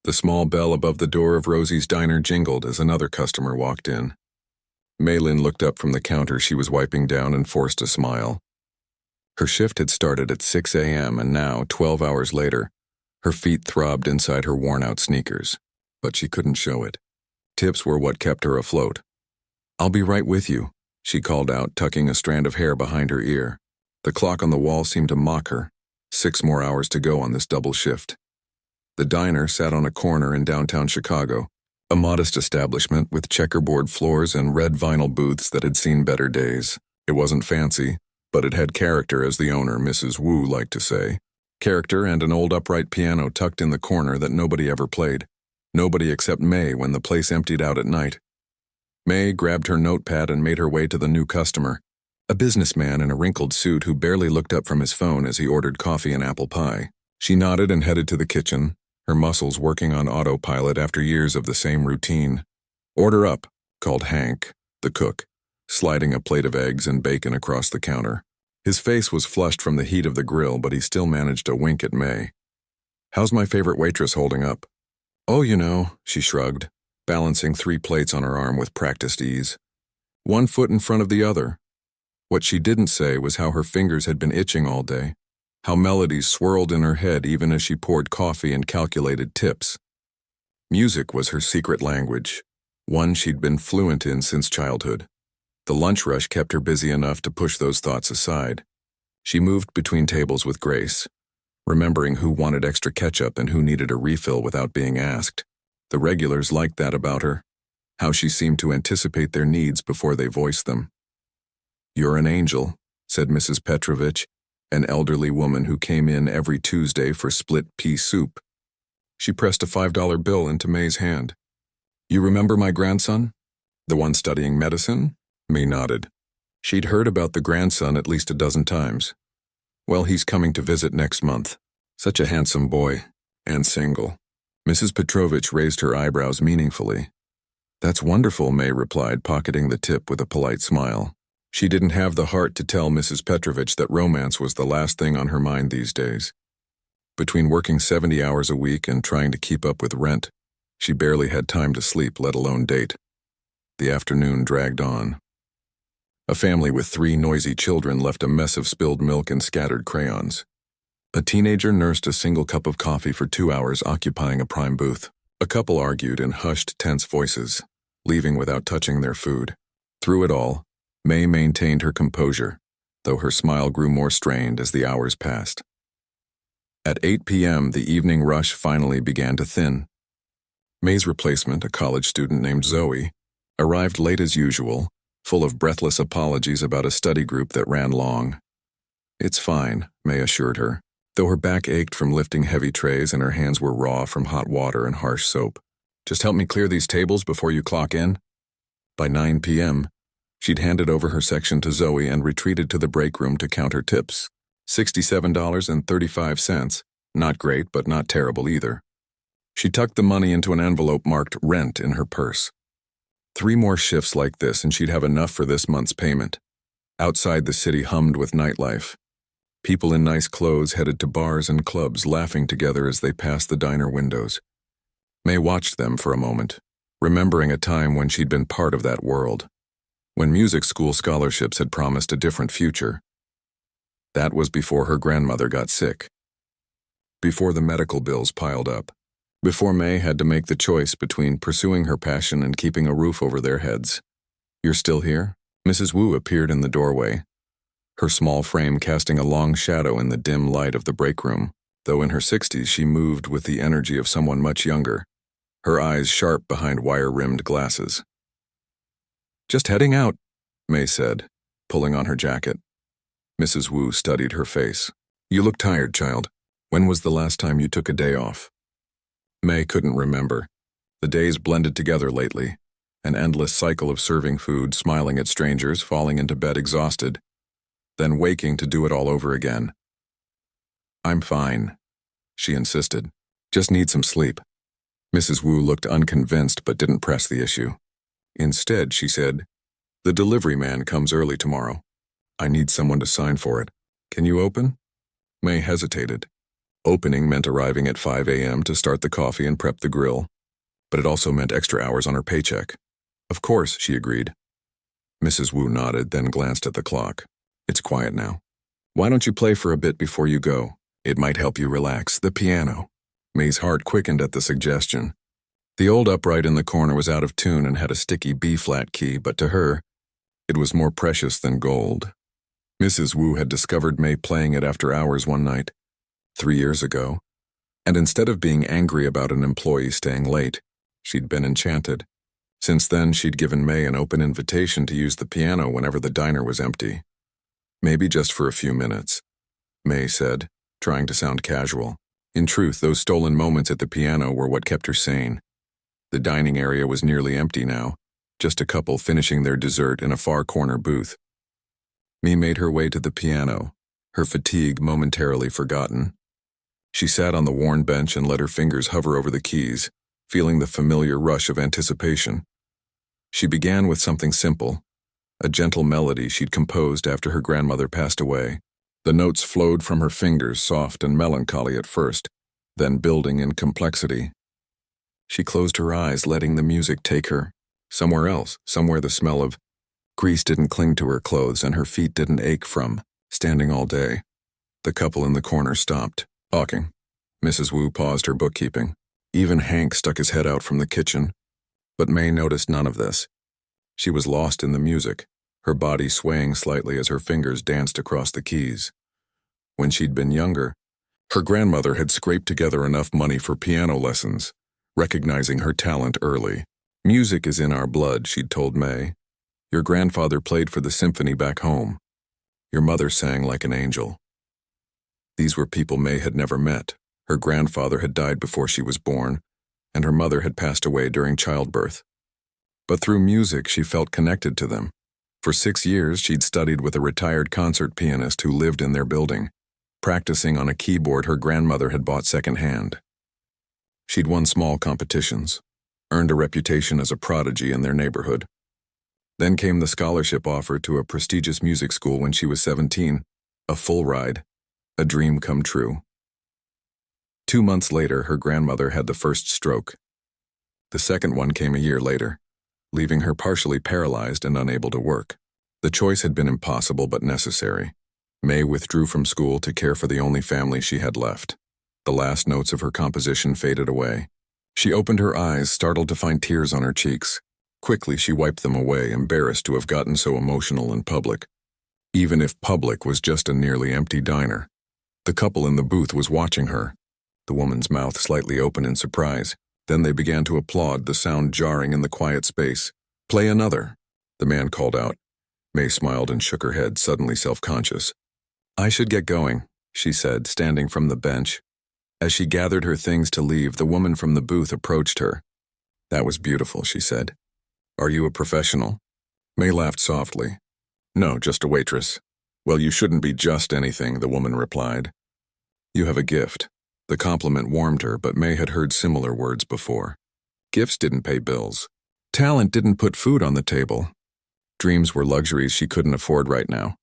The small bell above the door of Rosie's diner jingled as another customer walked in. Maylin looked up from the counter she was wiping down and forced a smile. Her shift had started at 6 a.m. and now, 12 hours later, her feet throbbed inside her worn-out sneakers, but she couldn't show it. Tips were what kept her afloat. "I'll be right with you," she called out, tucking a strand of hair behind her ear. The clock on the wall seemed to mock her. 6 more hours to go on this double shift. The diner sat on a corner in downtown Chicago, a modest establishment with checkerboard floors and red vinyl booths that had seen better days. It wasn't fancy, but it had character, as the owner, Mrs. Wu, liked to say. Character and an old upright piano tucked in the corner that nobody ever played. Nobody except May when the place emptied out at night. May grabbed her notepad and made her way to the new customer, a businessman in a wrinkled suit who barely looked up from his phone as he ordered coffee and apple pie. She nodded and headed to the kitchen, her muscles working on autopilot after years of the same routine. "Order up," called Hank, the cook, sliding a plate of eggs and bacon across the counter. His face was flushed from the heat of the grill, but he still managed to wink at May. "How's my favorite waitress holding up?" "Oh, you know," she shrugged, balancing 3 plates on her arm with practiced ease. One foot in front of the other. What she didn't say was how her fingers had been itching all day, how melodies swirled in her head even as she poured coffee and calculated tips. Music was her secret language, one she'd been fluent in since childhood. The lunch rush kept her busy enough to push those thoughts aside. She moved between tables with grace, remembering who wanted extra ketchup and who needed a refill without being asked. The regulars liked that about her, how she seemed to anticipate their needs before they voiced them. "You're an angel," said Mrs. Petrovich, an elderly woman who came in every Tuesday for split pea soup. She pressed a $5 bill into May's hand. "You remember my grandson? The one studying medicine?" May nodded. She'd heard about the grandson at least a dozen times. "Well, he's coming to visit next month. Such a handsome boy, and single." Mrs. Petrovich raised her eyebrows meaningfully. "That's wonderful," May replied, pocketing the tip with a polite smile. She didn't have the heart to tell Mrs. Petrovich that romance was the last thing on her mind these days. Between working 70 hours a week and trying to keep up with rent, she barely had time to sleep, let alone date. The afternoon dragged on. A family with 3 noisy children left a mess of spilled milk and scattered crayons. A teenager nursed a single cup of coffee for 2 hours, occupying a prime booth. A couple argued in hushed, tense voices, leaving without touching their food. Through it all, May maintained her composure, though her smile grew more strained as the hours passed. At 8 p.m., the evening rush finally began to thin. May's replacement, a college student named Zoe, arrived late as usual, full of breathless apologies about a study group that ran long. "It's fine," May assured her, though her back ached from lifting heavy trays and her hands were raw from hot water and harsh soap. "Just help me clear these tables before you clock in." By 9 p.m., she'd handed over her section to Zoe and retreated to the break room to count her tips. $67.35. Not great, but not terrible either. She tucked the money into an envelope marked rent in her purse. 3 more shifts like this and she'd have enough for this month's payment. Outside, the city hummed with nightlife. People in nice clothes headed to bars and clubs, laughing together as they passed the diner windows. May watched them for a moment, remembering a time when she'd been part of that world, when music school scholarships had promised a different future. That was before her grandmother got sick, before the medical bills piled up, before May had to make the choice between pursuing her passion and keeping a roof over their heads. "You're still here?" Mrs. Wu appeared in the doorway, her small frame casting a long shadow in the dim light of the break room. Though in her 60s, she moved with the energy of someone much younger, her eyes sharp behind wire-rimmed glasses. "Just heading out," May said, pulling on her jacket. Mrs. Wu studied her face. "You look tired, child. When was the last time you took a day off?" May couldn't remember. The days blended together lately, an endless cycle of serving food, smiling at strangers, falling into bed exhausted, then waking to do it all over again. "I'm fine," she insisted. "Just need some sleep." Mrs. Wu looked unconvinced but didn't press the issue. Instead, she said, "The delivery man comes early tomorrow. I need someone to sign for it. Can you open?" May hesitated. Opening meant arriving at 5 a.m. to start the coffee and prep the grill, but it also meant extra hours on her paycheck. Of course, she agreed. Mrs. Wu nodded, then glanced at the clock. It's quiet now. Why don't you play for a bit before you go? It might help you relax. The piano. May's heart quickened at the suggestion. The old upright in the corner was out of tune and had a sticky B-flat key, but to her, it was more precious than gold. Mrs. Wu had discovered May playing it after hours one night, 3 years ago, and instead of being angry about an employee staying late, she'd been enchanted. Since then, she'd given May an open invitation to use the piano whenever the diner was empty. Maybe just for a few minutes, May said, trying to sound casual. In truth, those stolen moments at the piano were what kept her sane. The dining area was nearly empty now, just a couple finishing their dessert in a far corner booth. May made her way to the piano, her fatigue momentarily forgotten. She sat on the worn bench and let her fingers hover over the keys, feeling the familiar rush of anticipation. She began with something simple, a gentle melody she'd composed after her grandmother passed away. The notes flowed from her fingers, soft and melancholy at first, then building in complexity. She closed her eyes, letting the music take her somewhere else, somewhere the smell of grease didn't cling to her clothes and her feet didn't ache from standing all day. The couple in the corner stopped, talking. Mrs. Wu paused her bookkeeping. Even Hank stuck his head out from the kitchen. But May noticed none of this. She was lost in the music, her body swaying slightly as her fingers danced across the keys. When she'd been younger, her grandmother had scraped together enough money for piano lessons, recognizing her talent early. Music is in our blood, she'd told May. Your grandfather played for the symphony back home. Your mother sang like an angel. These were people May had never met. Her grandfather had died before she was born, and her mother had passed away during childbirth. But through music, she felt connected to them. For 6 years, she'd studied with a retired concert pianist who lived in their building, practicing on a keyboard her grandmother had bought secondhand. She'd won small competitions, earned a reputation as a prodigy in their neighborhood. Then came the scholarship offer to a prestigious music school when she was 17, a full ride, a dream come true. 2 months later, her grandmother had the first stroke. The second one came a year later, leaving her partially paralyzed and unable to work. The choice had been impossible but necessary. May withdrew from school to care for the only family she had left. The last notes of her composition faded away. She opened her eyes, startled to find tears on her cheeks. Quickly, she wiped them away, embarrassed to have gotten so emotional in public. Even if public was just a nearly empty diner. The couple in the booth was watching her, the woman's mouth slightly open in surprise. Then they began to applaud, the sound jarring in the quiet space. Play another, the man called out. May smiled and shook her head, suddenly self-conscious. I should get going, she said, standing from the bench. As she gathered her things to leave, the woman from the booth approached her. That was beautiful, she said. Are you a professional? May laughed softly. No, just a waitress. Well, you shouldn't be just anything, the woman replied. You have a gift. The compliment warmed her, but May had heard similar words before. Gifts didn't pay bills. Talent didn't put food on the table. Dreams were luxuries she couldn't afford right now.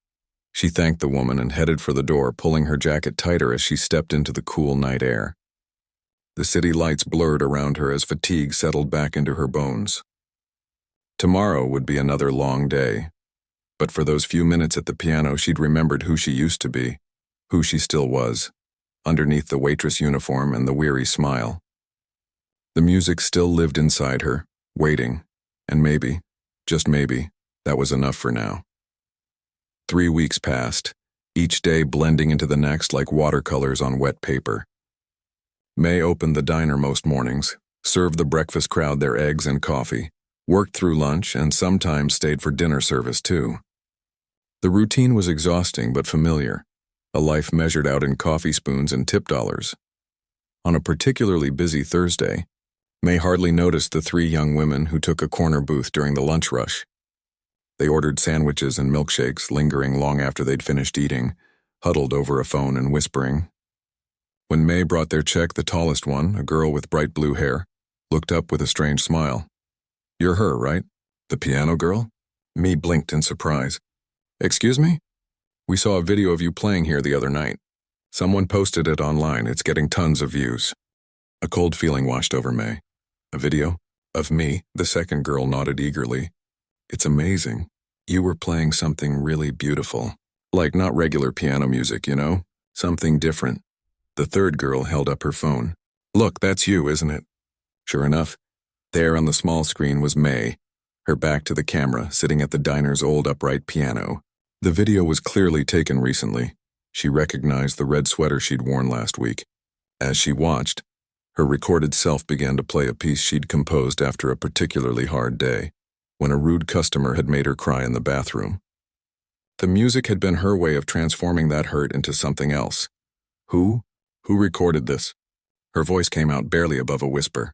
She thanked the woman and headed for the door, pulling her jacket tighter as she stepped into the cool night air. The city lights blurred around her as fatigue settled back into her bones. Tomorrow would be another long day. But for those few minutes at the piano, she'd remembered who she used to be, who she still was, underneath the waitress uniform and the weary smile. The music still lived inside her, waiting, and maybe, just maybe, that was enough for now. 3 weeks passed, each day blending into the next like watercolors on wet paper. May opened the diner most mornings, served the breakfast crowd their eggs and coffee, worked through lunch, and sometimes stayed for dinner service too. The routine was exhausting but familiar, a life measured out in coffee spoons and tip dollars. On a particularly busy Thursday, May hardly noticed the 3 young women who took a corner booth during the lunch rush. They ordered sandwiches and milkshakes, lingering long after they'd finished eating, huddled over a phone and whispering. When May brought their check, the tallest one, a girl with bright blue hair, looked up with a strange smile. You're her, right? The piano girl? May blinked in surprise. Excuse me? We saw a video of you playing here the other night. Someone posted it online. It's getting tons of views. A cold feeling washed over May. A video? Of me? The second girl nodded eagerly. It's amazing. You were playing something really beautiful. Like not regular piano music, you know? Something different. The third girl held up her phone. Look, that's you, isn't it? Sure enough, there on the small screen was May, her back to the camera, sitting at the diner's old upright piano. The video was clearly taken recently. She recognized the red sweater she'd worn last week. As she watched, her recorded self began to play a piece she'd composed after a particularly hard day, when a rude customer had made her cry in the bathroom. The music had been her way of transforming that hurt into something else. Who recorded this? Her voice came out barely above a whisper.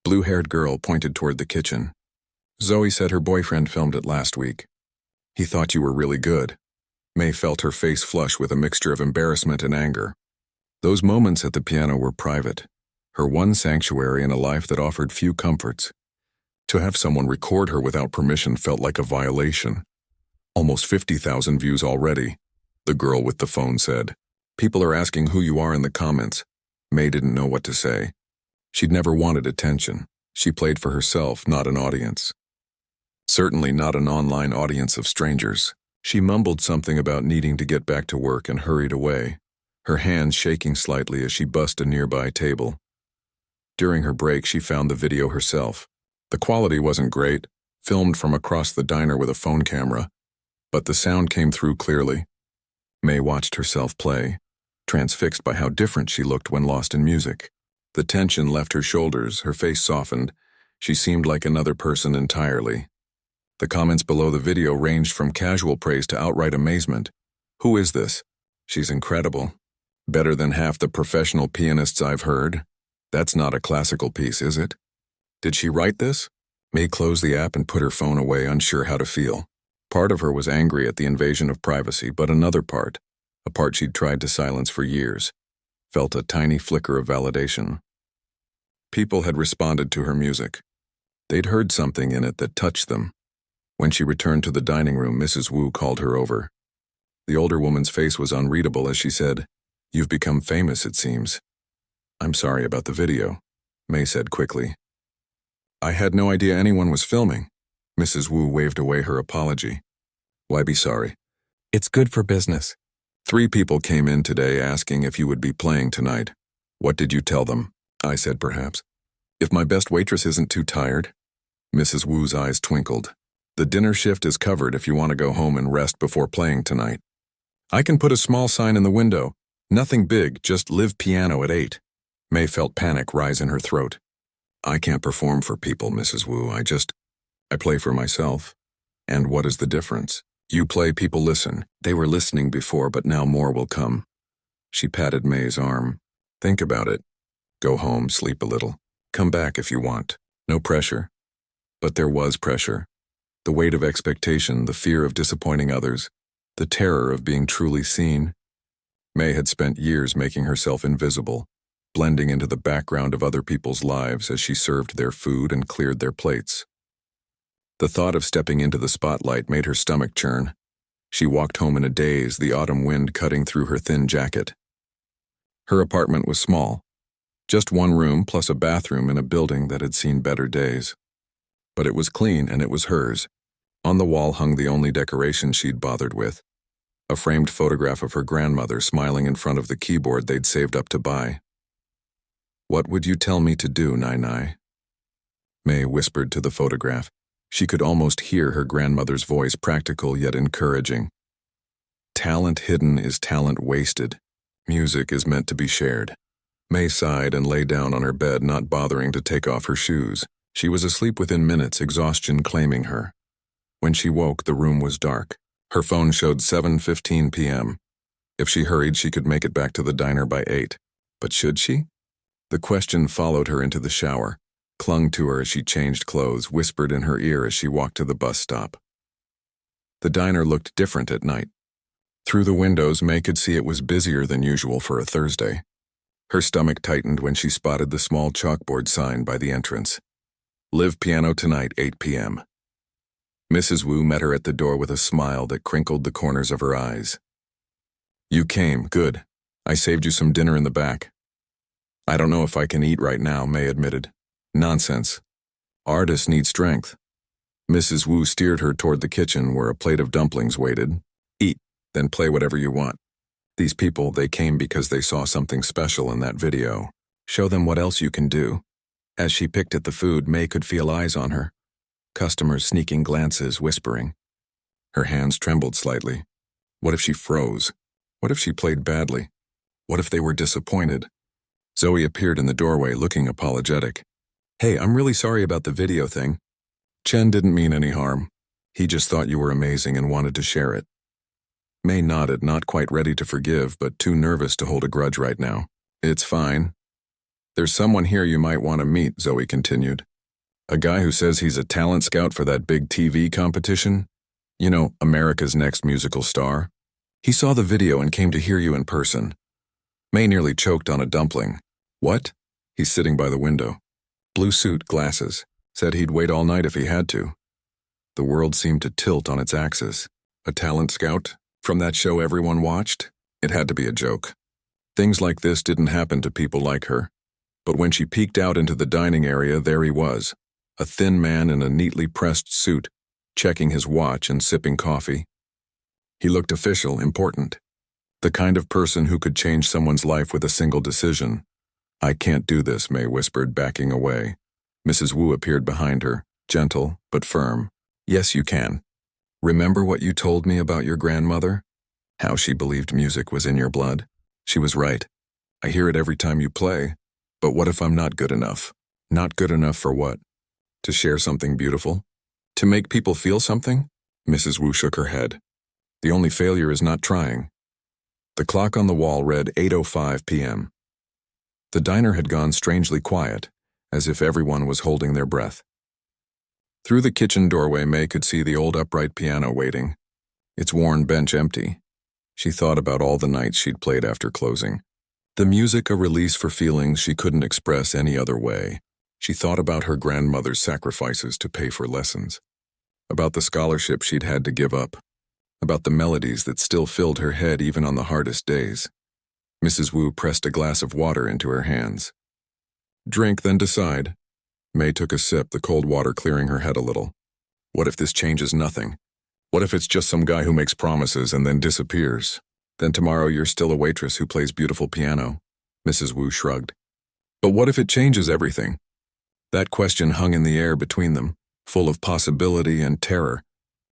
Blue-haired girl pointed toward the kitchen. Zoe said her boyfriend filmed it last week. He thought you were really good. May felt her face flush with a mixture of embarrassment and anger. Those moments at the piano were private, her one sanctuary in a life that offered few comforts. To have someone record her without permission felt like a violation. Almost 50,000 views already, the girl with the phone said. People are asking who you are in the comments. May didn't know what to say. She'd never wanted attention. She played for herself, not an audience. Certainly not an online audience of strangers. She mumbled something about needing to get back to work and hurried away, her hands shaking slightly as she bussed a nearby table. During her break, she found the video herself. The quality wasn't great, filmed from across the diner with a phone camera, but the sound came through clearly. May watched herself play, transfixed by how different she looked when lost in music. The tension left her shoulders, her face softened. She seemed like another person entirely. The comments below the video ranged from casual praise to outright amazement. Who is this? She's incredible. Better than half the professional pianists I've heard. That's not a classical piece, is it? Did she write this? May closed the app and put her phone away, unsure how to feel. Part of her was angry at the invasion of privacy, but another part, a part she'd tried to silence for years, felt a tiny flicker of validation. People had responded to her music. They'd heard something in it that touched them. When she returned to the dining room, Mrs. Wu called her over. The older woman's face was unreadable as she said, "You've become famous, it seems." "I'm sorry about the video," May said quickly. "I had no idea anyone was filming." Mrs. Wu waved away her apology. "Why be sorry? It's good for business. 3 people came in today asking if you would be playing tonight. What did you tell them?" I said perhaps. "If my best waitress isn't too tired?" Mrs. Wu's eyes twinkled. "The dinner shift is covered if you want to go home and rest before playing tonight. I can put a small sign in the window. Nothing big, just live piano at 8. May felt panic rise in her throat. "I can't perform for people, Mrs. Wu. I play for myself. And what is the difference? You play, people listen. They were listening before, but now more will come." She patted May's arm. "Think about it. Go home, sleep a little. Come back if you want. No pressure." But there was pressure. The weight of expectation, the fear of disappointing others, the terror of being truly seen. May had spent years making herself invisible, blending into the background of other people's lives as she served their food and cleared their plates. The thought of stepping into the spotlight made her stomach churn. She walked home in a daze, the autumn wind cutting through her thin jacket. Her apartment was small, just 1 room plus a bathroom in a building that had seen better days. But it was clean and it was hers. On the wall hung the only decoration she'd bothered with, a framed photograph of her grandmother smiling in front of the keyboard they'd saved up to buy. "What would you tell me to do, Nai?" May whispered to the photograph. She could almost hear her grandmother's voice, practical yet encouraging. "Talent hidden is talent wasted. Music is meant to be shared." May sighed and lay down on her bed, not bothering to take off her shoes. She was asleep within minutes, exhaustion claiming her. When she woke, the room was dark. Her phone showed 7:15 p.m. If she hurried, she could make it back to the diner by 8. But should she? The question followed her into the shower, clung to her as she changed clothes, whispered in her ear as she walked to the bus stop. The diner looked different at night. Through the windows, May could see it was busier than usual for a Thursday. Her stomach tightened when she spotted the small chalkboard sign by the entrance. "Live piano tonight, 8 p.m. Mrs. Wu met her at the door with a smile that crinkled the corners of her eyes. "You came, good. I saved you some dinner in the back. I don't know if I can eat right now, May admitted. Nonsense. Artists need strength. Mrs. Wu steered her toward the kitchen where a plate of dumplings waited. Eat, then play whatever you want. These people, they came because they saw something special in that video. Show them what else you can do. As she picked at the food, May could feel eyes on her. Customers sneaking glances, whispering. Her hands trembled slightly. What if she froze? What if she played badly? What if they were disappointed? Zoe appeared in the doorway, looking apologetic. Hey, I'm really sorry about the video thing. Chen didn't mean any harm. He just thought you were amazing and wanted to share it. May nodded, not quite ready to forgive, but too nervous to hold a grudge right now. It's fine. There's someone here you might want to meet, Zoe continued. A guy who says he's a talent scout for that big TV competition. You know, America's Next Musical Star. He saw the video and came to hear you in person. May nearly choked on a dumpling. What? He's sitting by the window. Blue suit, glasses. Said he'd wait all night if he had to. The world seemed to tilt on its axis. A talent scout? From that show everyone watched? It had to be a joke. Things like this didn't happen to people like her. But when she peeked out into the dining area, there he was. A thin man in a neatly pressed suit, checking his watch and sipping coffee. He looked official, important. The kind of person who could change someone's life with a single decision. I can't do this, May whispered, backing away. Mrs. Wu appeared behind her, gentle but firm. Yes, you can. Remember what you told me about your grandmother? How she believed music was in your blood? She was right. I hear it every time you play. But what if I'm not good enough? Not good enough for what? To share something beautiful? To make people feel something? Mrs. Wu shook her head. The only failure is not trying. The clock on the wall read 8:05 p.m. The diner had gone strangely quiet, as if everyone was holding their breath. Through the kitchen doorway, May could see the old upright piano waiting, its worn bench empty. She thought about all the nights she'd played after closing. The music a release for feelings she couldn't express any other way. She thought about her grandmother's sacrifices to pay for lessons, about the scholarship she'd had to give up, about the melodies that still filled her head even on the hardest days. Mrs. Wu pressed a glass of water into her hands. Drink, then decide. May took a sip, the cold water clearing her head a little. What if this changes nothing? What if it's just some guy who makes promises and then disappears? Then tomorrow you're still a waitress who plays beautiful piano. Mrs. Wu shrugged. But what if it changes everything? That question hung in the air between them, full of possibility and terror.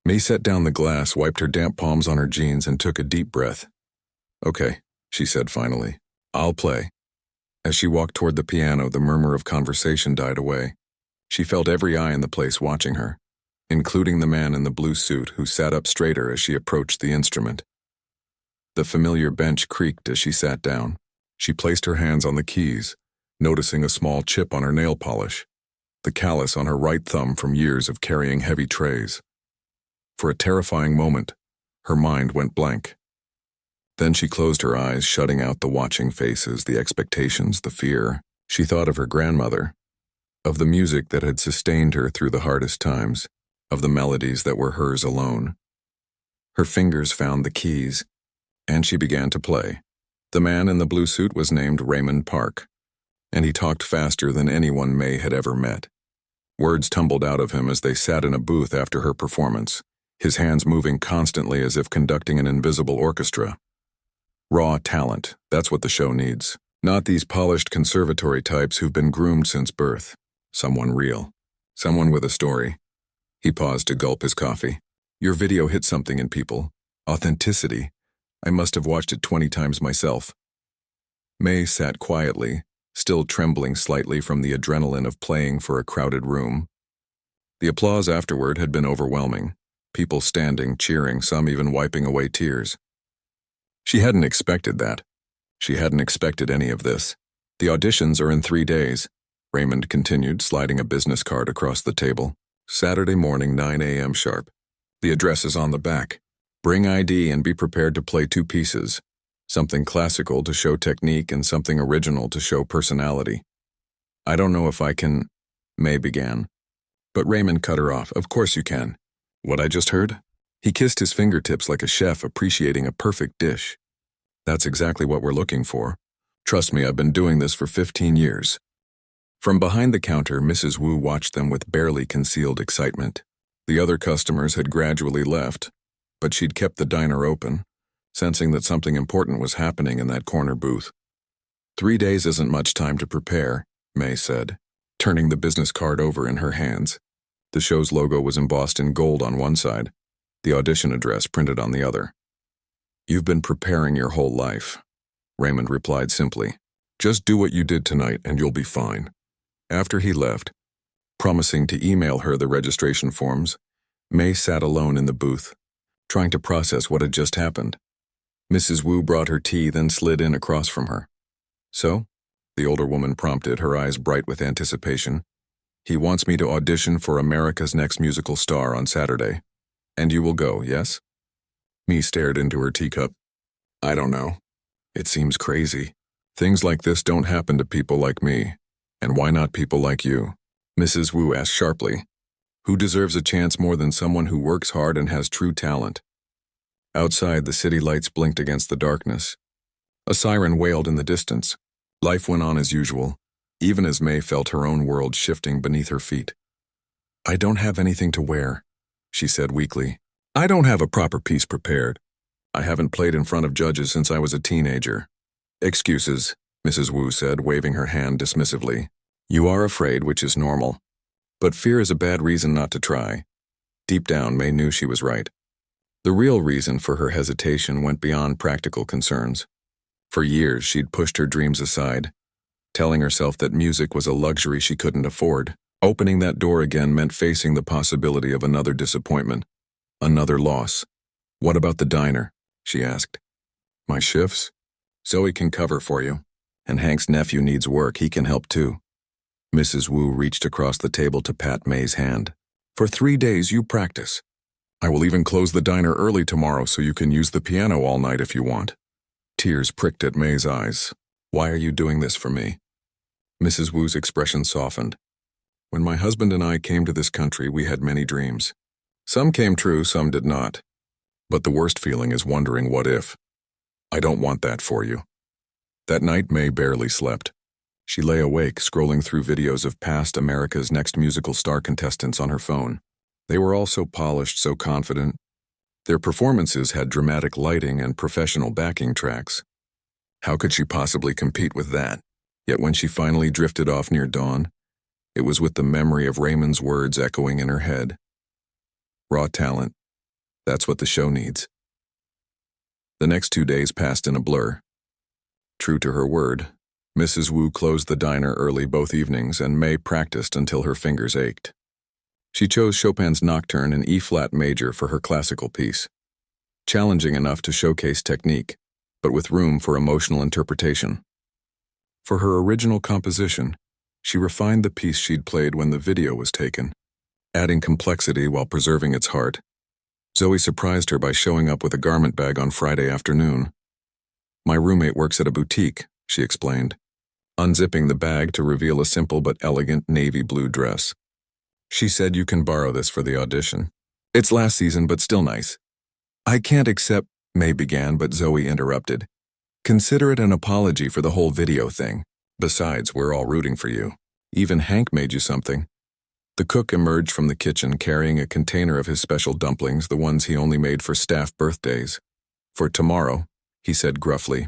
May set down the glass, wiped her damp palms on her jeans, and took a deep breath. Okay, she said finally. I'll play. As she walked toward the piano, the murmur of conversation died away. She felt every eye in the place watching her, including the man in the blue suit who sat up straighter as she approached the instrument. The familiar bench creaked as she sat down. She placed her hands on the keys, noticing a small chip on her nail polish, the callus on her right thumb from years of carrying heavy trays. For a terrifying moment, her mind went blank. Then she closed her eyes, shutting out the watching faces, the expectations, the fear. She thought of her grandmother, of the music that had sustained her through the hardest times, of the melodies that were hers alone. Her fingers found the keys, and she began to play. The man in the blue suit was named Raymond Park, and he talked faster than anyone May had ever met. Words tumbled out of him as they sat in a booth after her performance, his hands moving constantly as if conducting an invisible orchestra. Raw talent, that's what the show needs. Not these polished conservatory types who've been groomed since birth. Someone real. Someone with a story. He paused to gulp his coffee. Your video hit something in people. Authenticity. I must have watched it 20 times myself. May sat quietly, still trembling slightly from the adrenaline of playing for a crowded room. The applause afterward had been overwhelming. People standing, cheering, some even wiping away tears. She hadn't expected that. She hadn't expected any of this. The auditions are in 3 days, Raymond continued, sliding a business card across the table. Saturday morning, 9 a.m. sharp. The address is on the back. Bring ID and be prepared to play 2 pieces. Something classical to show technique and something original to show personality. I don't know if I can, May began. But Raymond cut her off. Of course you can. What I just heard? He kissed his fingertips like a chef appreciating a perfect dish. That's exactly what we're looking for. Trust me, I've been doing this for 15 years. From behind the counter, Mrs. Wu watched them with barely concealed excitement. The other customers had gradually left, but she'd kept the diner open, sensing that something important was happening in that corner booth. 3 days isn't much time to prepare, May said, turning the business card over in her hands. The show's logo was embossed in gold on one side, the audition address printed on the other. You've been preparing your whole life, Raymond replied simply. Just do what you did tonight and you'll be fine. After he left, promising to email her the registration forms, May sat alone in the booth, trying to process what had just happened. Mrs. Wu brought her tea, then slid in across from her. So? The older woman prompted, her eyes bright with anticipation. He wants me to audition for America's Next Musical Star on Saturday. And you will go, yes? May stared into her teacup. I don't know. It seems crazy. Things like this don't happen to people like me. And why not people like you? Mrs. Wu asked sharply. Who deserves a chance more than someone who works hard and has true talent? Outside, the city lights blinked against the darkness. A siren wailed in the distance. Life went on as usual, even as May felt her own world shifting beneath her feet. I don't have anything to wear, she said weakly. I don't have a proper piece prepared. I haven't played in front of judges since I was a teenager. Excuses, Mrs. Wu said, waving her hand dismissively. You are afraid, which is normal. But fear is a bad reason not to try. Deep down, May knew she was right. The real reason for her hesitation went beyond practical concerns. For years, she'd pushed her dreams aside, telling herself that music was a luxury she couldn't afford. Opening that door again meant facing the possibility of another disappointment, another loss. What about the diner? She asked. My shifts? Zoe can cover for you. And Hank's nephew needs work, he can help too. Mrs. Wu reached across the table to pat May's hand. For 3 days you practice. I will even close the diner early tomorrow so you can use the piano all night if you want. Tears pricked at May's eyes. Why are you doing this for me? Mrs. Wu's expression softened. When my husband and I came to this country, we had many dreams. Some came true, some did not. But the worst feeling is wondering what if. I don't want that for you. That night, May barely slept. She lay awake, scrolling through videos of past America's Next Musical Star contestants on her phone. They were all so polished, so confident. Their performances had dramatic lighting and professional backing tracks. How could she possibly compete with that? Yet when she finally drifted off near dawn, it was with the memory of Raymond's words echoing in her head. Raw talent. That's what the show needs. The next 2 days passed in a blur. True to her word, Mrs. Wu closed the diner early both evenings, and May practiced until her fingers ached. She chose Chopin's Nocturne in E-flat major for her classical piece. Challenging enough to showcase technique, but with room for emotional interpretation. For her original composition, she refined the piece she'd played when the video was taken, adding complexity while preserving its heart. Zoe surprised her by showing up with a garment bag on Friday afternoon. My roommate works at a boutique, she explained, unzipping the bag to reveal a simple but elegant navy blue dress. She said you can borrow this for the audition. It's last season, but still nice. I can't accept, May began, but Zoe interrupted. Consider it an apology for the whole video thing. Besides, we're all rooting for you. Even Hank made you something. The cook emerged from the kitchen carrying a container of his special dumplings, the ones he only made for staff birthdays. For tomorrow, he said gruffly.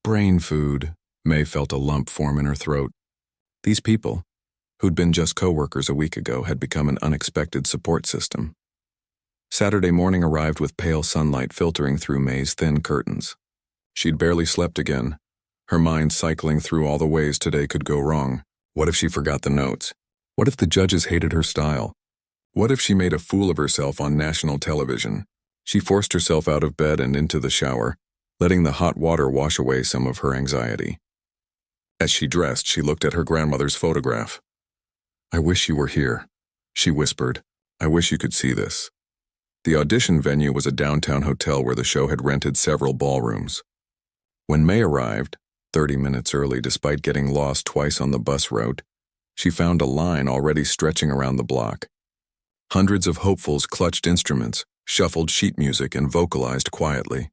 Brain food. May felt a lump form in her throat. These people, who'd been just co-workers a week ago, had become an unexpected support system. Saturday morning arrived with pale sunlight filtering through May's thin curtains. She'd barely slept again, her mind cycling through all the ways today could go wrong. What if she forgot the notes? What if the judges hated her style? What if she made a fool of herself on national television? She forced herself out of bed and into the shower, letting the hot water wash away some of her anxiety. As she dressed, she looked at her grandmother's photograph. I wish you were here, she whispered. I wish you could see this. The audition venue was a downtown hotel where the show had rented several ballrooms. When May arrived, 30 minutes early despite getting lost twice on the bus route, she found a line already stretching around the block. Hundreds of hopefuls clutched instruments, shuffled sheet music, and vocalized quietly.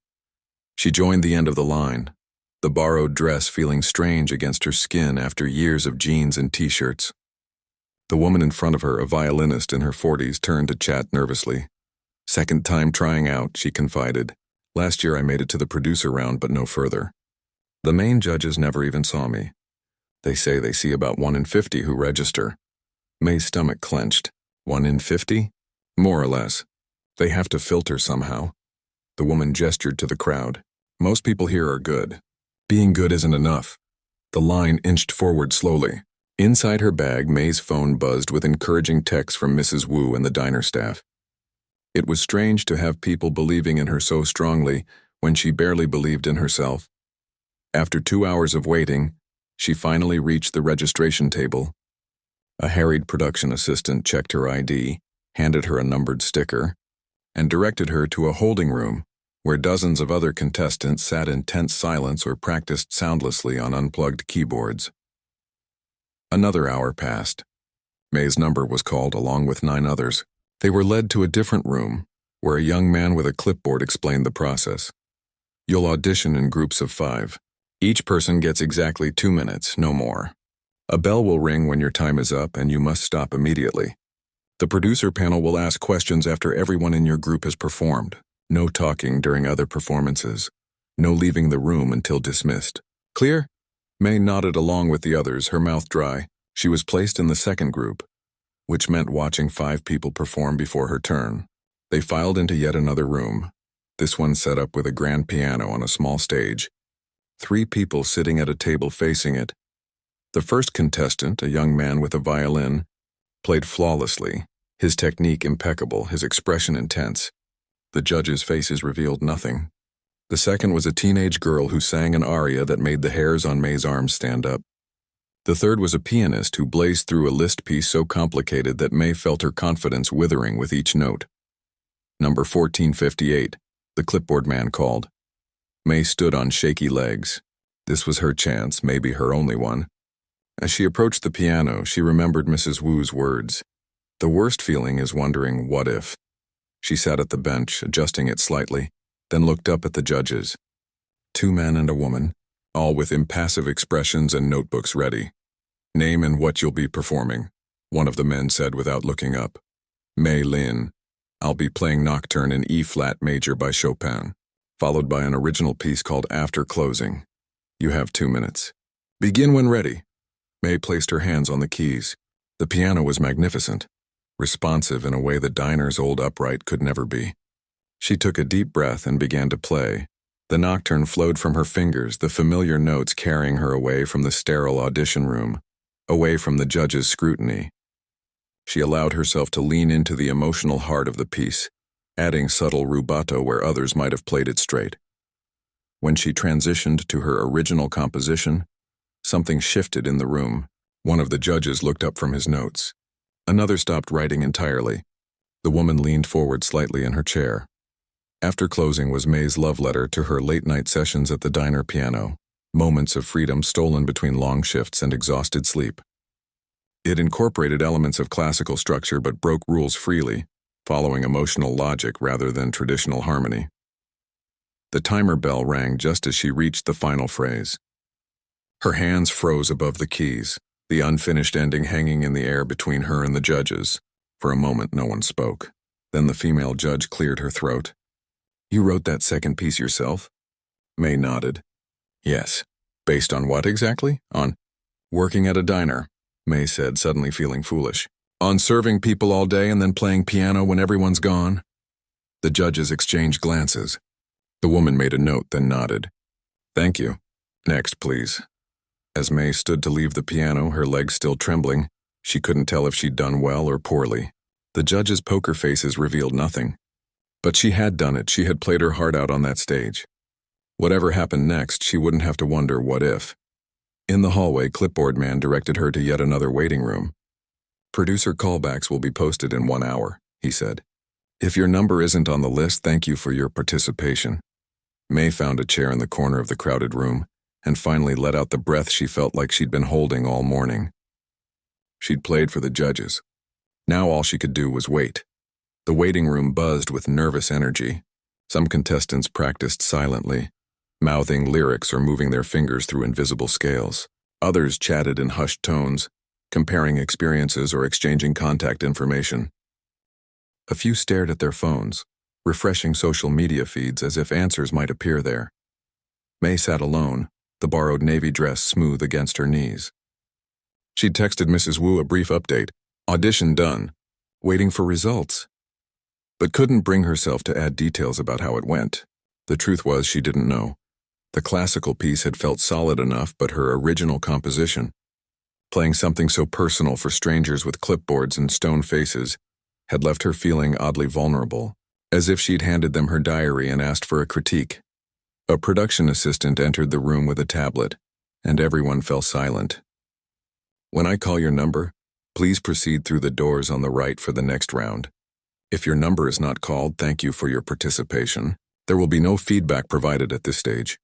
She joined the end of the line, the borrowed dress feeling strange against her skin after years of jeans and t-shirts. The woman in front of her, a violinist in her 40s, turned to chat nervously. "Second time trying out," she confided. "Last year I made it to the producer round, but no further. The main judges never even saw me. They say they see about 1 in 50 who register." May's stomach clenched. 1 in 50? More or less. They have to filter somehow. The woman gestured to the crowd. "Most people here are good. Being good isn't enough." The line inched forward slowly. Inside her bag, May's phone buzzed with encouraging texts from Mrs. Wu and the diner staff. It was strange to have people believing in her so strongly when she barely believed in herself. After 2 hours of waiting, she finally reached the registration table. A harried production assistant checked her ID, handed her a numbered sticker, and directed her to a holding room where dozens of other contestants sat in tense silence or practiced soundlessly on unplugged keyboards. Another hour passed. May's number was called along with 9 others. They were led to a different room, where a young man with a clipboard explained the process. "You'll audition in groups of 5. Each person gets exactly 2 minutes, no more. A bell will ring when your time is up and you must stop immediately. The producer panel will ask questions after everyone in your group has performed. No talking during other performances. No leaving the room until dismissed. Clear?" May nodded along with the others, her mouth dry. She was placed in the second group, which meant watching 5 people perform before her turn. They filed into yet another room, this one set up with a grand piano on a small stage. 3 people sitting at a table facing it. The first contestant, a young man with a violin, played flawlessly, his technique impeccable, his expression intense. The judges' faces revealed nothing. The second was a teenage girl who sang an aria that made the hairs on May's arms stand up. The third was a pianist who blazed through a Liszt piece so complicated that May felt her confidence withering with each note. "Number 1458, the clipboard man called. May stood on shaky legs. This was her chance, maybe her only one. As she approached the piano, she remembered Mrs. Wu's words. "The worst feeling is wondering, what if?" She sat at the bench, adjusting it slightly, then looked up at the judges. 2 men and a woman, all with impassive expressions and notebooks ready. "Name and what you'll be performing," one of the men said without looking up. "May Lin. I'll be playing Nocturne in E-flat major by Chopin, followed by an original piece called After Closing. You have 2 minutes. Begin when ready." May placed her hands on the keys. The piano was magnificent, responsive in a way the diner's old upright could never be. She took a deep breath and began to play. The nocturne flowed from her fingers, the familiar notes carrying her away from the sterile audition room, away from the judge's scrutiny. She allowed herself to lean into the emotional heart of the piece, adding subtle rubato where others might have played it straight. When she transitioned to her original composition, something shifted in the room. One of the judges looked up from his notes. Another stopped writing entirely. The woman leaned forward slightly in her chair. After Closing was May's love letter to her late-night sessions at the diner piano, moments of freedom stolen between long shifts and exhausted sleep. It incorporated elements of classical structure but broke rules freely, following emotional logic rather than traditional harmony. The timer bell rang just as she reached the final phrase. Her hands froze above the keys, the unfinished ending hanging in the air between her and the judges. For a moment, no one spoke. Then the female judge cleared her throat. "You wrote that second piece yourself?" May nodded. "Yes." "Based on what exactly?" "On working at a diner," May said, suddenly feeling foolish. "On serving people all day and then playing piano when everyone's gone?" The judges exchanged glances. The woman made a note, then nodded. "Thank you. Next, please." As May stood to leave the piano, her legs still trembling, she couldn't tell if she'd done well or poorly. The judges' poker faces revealed nothing. But she had done it. She had played her heart out on that stage. Whatever happened next, she wouldn't have to wonder what if. In the hallway, clipboard man directed her to yet another waiting room. "Producer callbacks will be posted in 1 hour," he said. "If your number isn't on the list, thank you for your participation." May found a chair in the corner of the crowded room and finally let out the breath she felt like she'd been holding all morning. She'd played for the judges. Now all she could do was wait. The waiting room buzzed with nervous energy. Some contestants practiced silently, mouthing lyrics or moving their fingers through invisible scales. Others chatted in hushed tones, comparing experiences or exchanging contact information. A few stared at their phones, refreshing social media feeds as if answers might appear there. May sat alone, the borrowed navy dress smooth against her knees. She'd texted Mrs. Wu a brief update, audition done, waiting for results, but couldn't bring herself to add details about how it went. The truth was she didn't know. The classical piece had felt solid enough, but her original composition, playing something so personal for strangers with clipboards and stone faces, had left her feeling oddly vulnerable, as if she'd handed them her diary and asked for a critique. A production assistant entered the room with a tablet, and everyone fell silent. When I call your number, please proceed through the doors on the right for the next round. If your number is not called, thank you for your participation. There will be no feedback provided at this stage.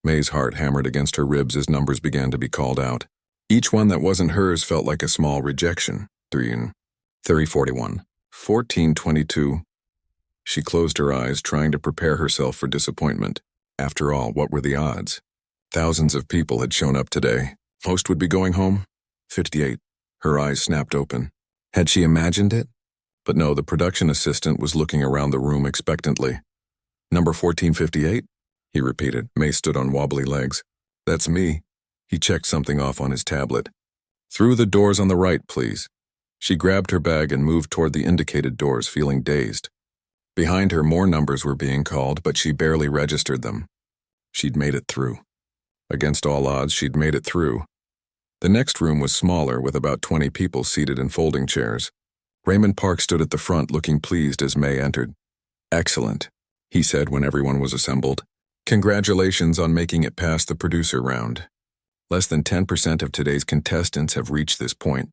May's heart hammered against her ribs as numbers began to be called out. Each one that wasn't hers felt like a small rejection. 3041, 1422. She closed her eyes, trying to prepare herself for disappointment. After all, what were the odds? Thousands of people had shown up today. Most would be going home. 58. Her eyes snapped open. Had she imagined it? But no, the production assistant was looking around the room expectantly. Number 1458? He repeated. May stood on wobbly legs. That's me. He checked something off on his tablet. Through the doors on the right, please. She grabbed her bag and moved toward the indicated doors, feeling dazed. Behind her, more numbers were being called, but she barely registered them. She'd made it through. Against all odds, she'd made it through. The next room was smaller, with about 20 people seated in folding chairs. Raymond Park stood at the front, looking pleased as May entered. Excellent, he said when everyone was assembled. Congratulations on making it past the producer round. Less than 10% of today's contestants have reached this point.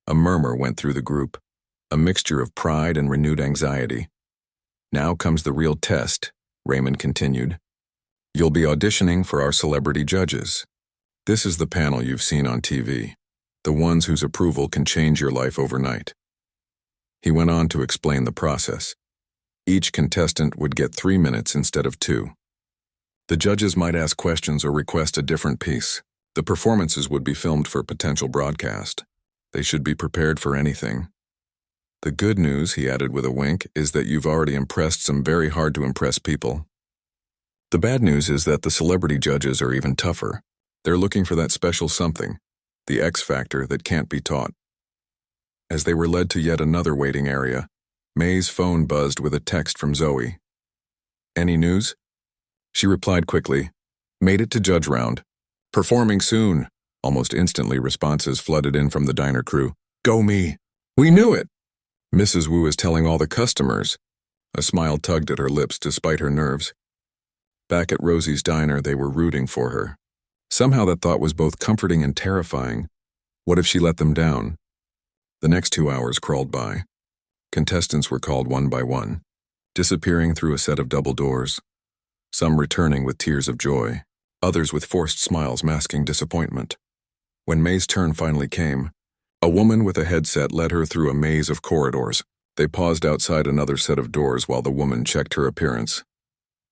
A murmur went through the group, a mixture of pride and renewed anxiety. Now comes the real test, Raymond continued. You'll be auditioning for our celebrity judges. This is the panel you've seen on TV, the ones whose approval can change your life overnight. He went on to explain the process. Each contestant would get 3 minutes instead of 2. The judges might ask questions or request a different piece. The performances would be filmed for potential broadcast. They should be prepared for anything. The good news, he added with a wink, is that you've already impressed some very hard-to-impress people. The bad news is that the celebrity judges are even tougher. They're looking for that special something, the X factor that can't be taught. As they were led to yet another waiting area, May's phone buzzed with a text from Zoe. Any news? She replied quickly, made it to judge round. Performing soon. Almost instantly, responses flooded in from the diner crew. Go me. We knew it. Mrs. Wu is telling all the customers. A smile tugged at her lips despite her nerves. Back at Rosie's diner, they were rooting for her. Somehow that thought was both comforting and terrifying. What if she let them down? The next 2 hours crawled by. Contestants were called one by one, disappearing through a set of double doors. Some returning with tears of joy, others with forced smiles masking disappointment. When May's turn finally came, a woman with a headset led her through a maze of corridors. They paused outside another set of doors while the woman checked her appearance.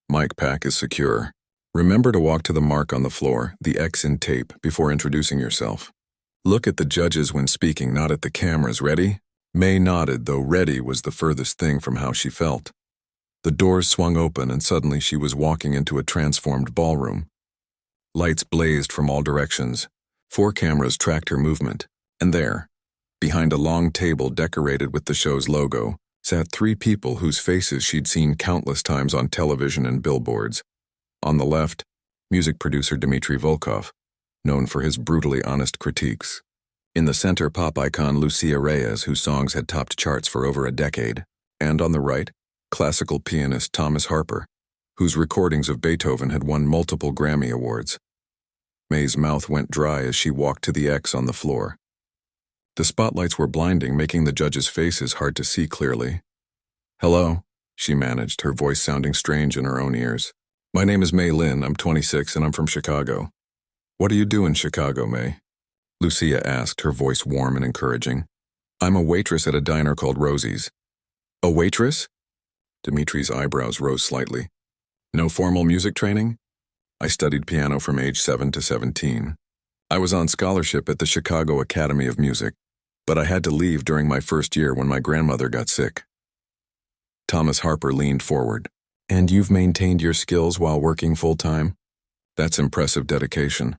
Mic pack is secure. Remember to walk to the mark on the floor, the X in tape, before introducing yourself. Look at the judges when speaking, not at the cameras. Ready? May nodded, though ready was the furthest thing from how she felt. The doors swung open and suddenly she was walking into a transformed ballroom. Lights blazed from all directions. 4 cameras tracked her movement. And there, behind a long table decorated with the show's logo, sat 3 people whose faces she'd seen countless times on television and billboards. On the left, music producer Dmitry Volkov, known for his brutally honest critiques. In the center, pop icon Lucia Reyes, whose songs had topped charts for over a decade. And on the right, classical pianist Thomas Harper, whose recordings of Beethoven had won multiple Grammy Awards. May's mouth went dry as she walked to the X on the floor. The spotlights were blinding, making the judges' faces hard to see clearly. Hello, she managed, her voice sounding strange in her own ears. My name is May Lin, I'm 26 and I'm from Chicago. What do you do in Chicago, May? Lucia asked, her voice warm and encouraging. I'm a waitress at a diner called Rosie's. A waitress? Dimitri's eyebrows rose slightly. No formal music training? I studied piano from age 7 to 17. I was on scholarship at the Chicago Academy of Music, but I had to leave during my first year when my grandmother got sick. Thomas Harper leaned forward. And you've maintained your skills while working full-time? That's impressive dedication.